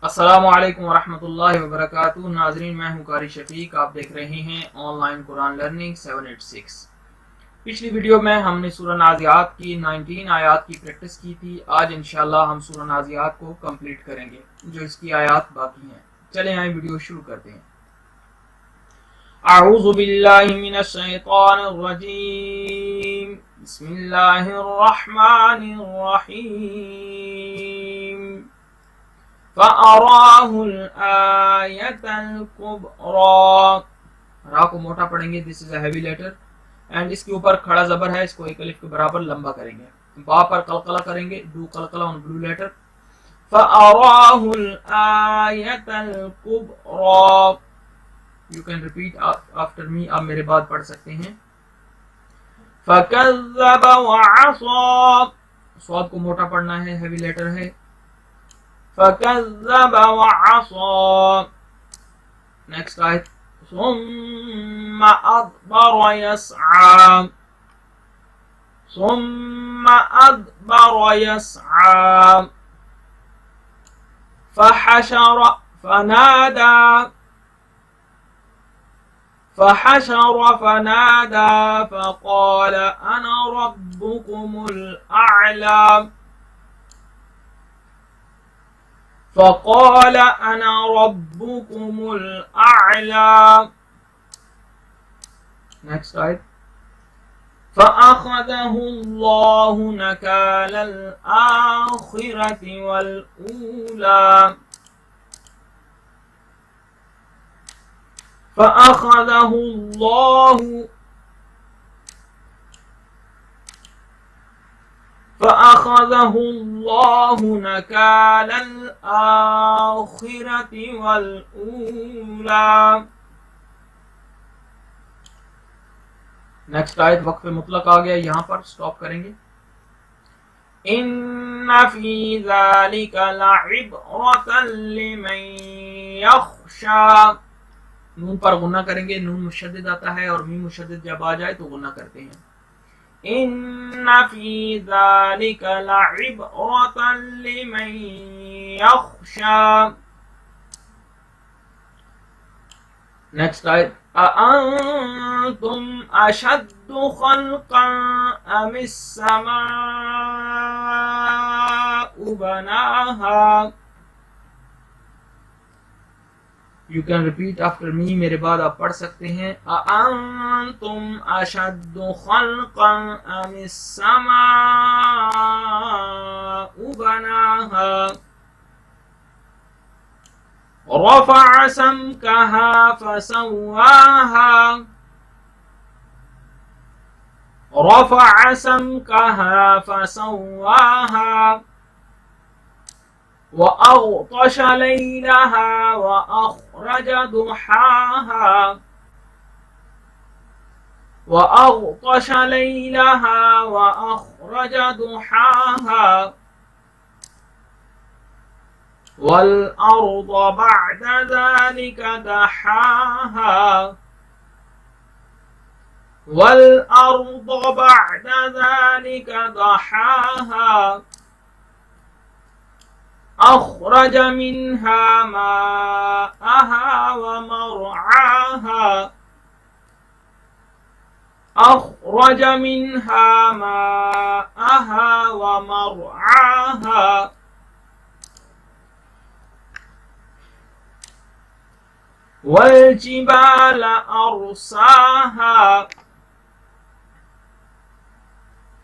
अस्सलामु अलैकुम वरहमतुल्लाहि वबरकातुहू। नाजरीन, मैं हूँ कारी शफीक। आप देख रहे हैं ऑनलाइन कुरान लर्निंग 786। पिछली वीडियो में हमने सूरह नाज़ियात की 19 आयात की प्रैक्टिस की थी। आज इंशाल्लाह हम सूरह नाज़ियात को कंप्लीट करेंगे, जो इसकी आयात बाकी हैं। चलें आए वीडियो शुरू करते हैं। अऊज़ु बिल्लाहि मिनश शैतानिर रजीम। बिस्मिल्लाहिर रहमानिर रहीम। फ़अराहुल आयतल कुबरा। रा को मोटा पढ़ेंगे, this is a heavy letter and इसके ऊपर खड़ा जबर है, इसको एक अलिफ के बराबर लंबा करेंगे। बा पर कलकला करेंगे, डू कलकला ऑन ब्लू लेटर। फ़अराहुल आयतल कुबरा। You can repeat after me, आप मेरे बाद पढ़ सकते हैं। फ़कज़्ज़ब वअसा। स्वाद को मोटा पढ़ना है, हैवी लेटर है। फ़कज़्ज़ब वअसा। नेक्स्ट आयत। सुम्मा अदबर यस्आ। सुम्मा अदबर यस्आ। फहशर फनादा। फहशर फनादा फक़ाल अना रब्बुकुमुल अअला। फक़ाल अना रब्बुकुमुल अअला। नेक्स्ट आयत। फ़अख़ज़हुल्लाहु नकालल आख़िरति वल ऊला। फ़अख़ज़हुल्लाहु नकालल आख़िरति वल ऊला। नेक्स्ट आयत वक्फ मुतलक आ गया, यहाँ पर स्टॉप करेंगे। इन्ना फी ज़ालिका लइब्रतन लिमन यख़शा। नून पर गुन्ना करेंगे, नून मुशद्दद आता है और मीम मुशद्दद जब आ जाए तो गुन्ना करते हैं। इन्ना फी ज़ालिका लइब्रतन लिमन यख़शा। नेक्स्ट आयत। अअंतुम अशद्दु खल्क़न अमिस समाउ बनाहा। You can repeat after me, मेरे बाद आप पढ़ सकते हैं। अअंतुम अशद्दु खल्क़न अमिस समाउ बनाहा। रफ़अ समकहा फसव्वाहा। रफ़अ समकहा फसव्वाहा। वअग़तश लैलहा वअख़रज दुहाहा। वअग़तश लैलहा वअख़रज दुहाहा। वल्अर्द बअद ज़ालिक दहाहा। वल्अर्द बअद ज़ालिक दहाहा। अख़रज मिन्हा माअहा वमरआहा। अख़रज मिन्हा माअहा वमरआहा। वल्जिबाल अरसाहा।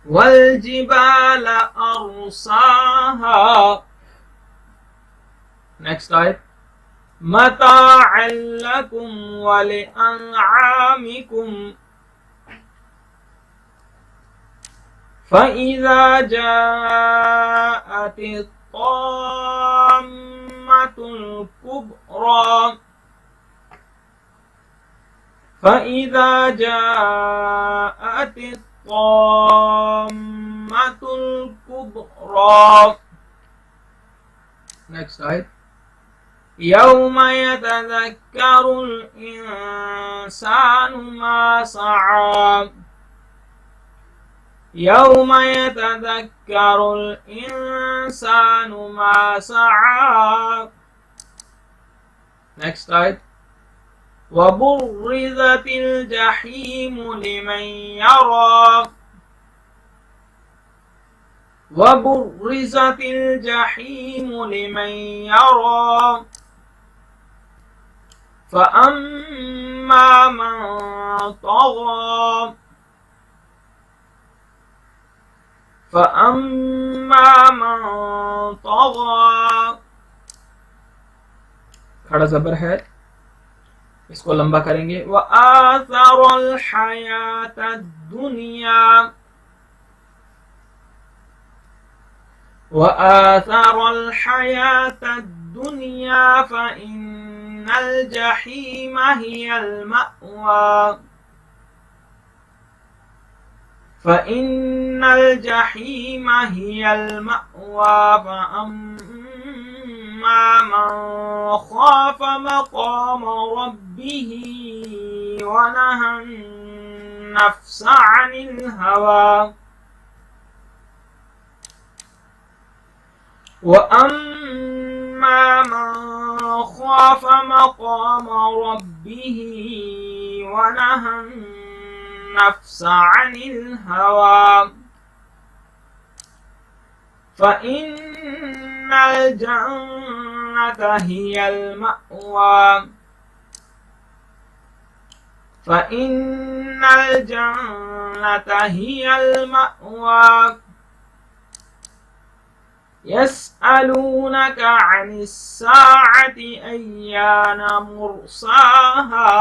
वल्जिबाल अरसाहा। नेक्स्ट आयत। मताअन लकुम वलिअनआमिकुम। फ़इज़ा जाअतित ताम्मतुल कुब्रा। फ़इज़ा जाअतित ताम्मतुल कुब्रा। नेक्स्ट आयत। यौम यतज़क्करुल इंसानु मा सआ। यौम यतज़क्करुल इंसानु मा सआ। नेक्स्ट आयत, वबुर्रिज़तिल जहीम लिमन यरा, वबुर्रिज़तिल जहीम लिमन यरा, फ़अम्मा मन तग़ा, फ़अम्मा मन तग़ा। खड़ा ज़बर है, इसको लंबा करेंगे। व आसरल हयातद दुनिया, व आसरल हयातद दुनिया फ़इन्नल जहीम हियल मअवा, फ़इन्नल जहीम हियल मअवा, फ़अम्मा मन ख़ाफ़ मक़ाम रब्बिही व नहन नफ्स अनिल हवा, व अम्मा मन ख़ाफ़ मक़ाम रब्बिही व नहन नफ्स अनिल हवा, फ़इन्नल जन्नत हियल मअवा, फ़इन्नल जन्नत हियल मअवा। यसअलूनक अनिस साअति अय्यान मुर्साहा,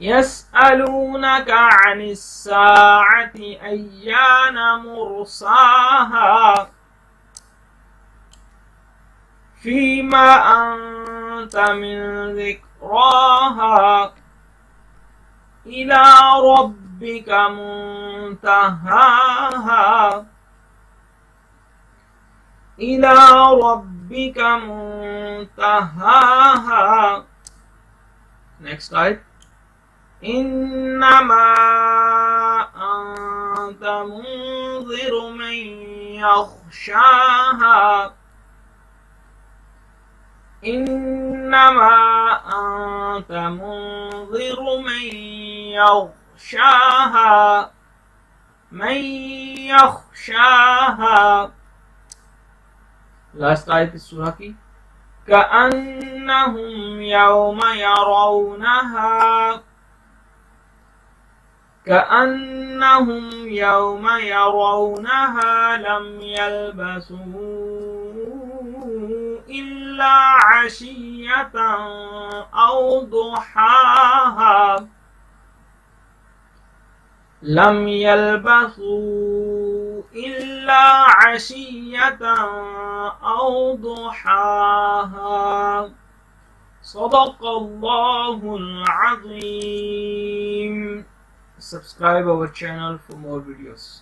यसअलूनक अनिस साअति अय्यान मुर्साहा, फ़ीमा अंत मिन ज़िक्राहा, इला रब्बिका मुंतहाहा, इला रब्बिका मुंतहाहा। नेक्स्ट आयत, इन्नमा अंत मुंज़िरु मन यख्शाहा, इन्नमा अंत मुंज़िरु मन यख्शाहा, मन यख्शाहा। लास्ट आयत इस सूरा की, कअन्नहुम यौम यरौनहा, कअन्नहुम यौम यरौनहा लम यल्बसू इल्ला अशिय्यतन औ दुहाहा, लम यल्बसू इल्ला अशिय्यतन औ दुहाहा। सदक़ल्लाहुल अज़ीम। Subscribe our channel for more videos.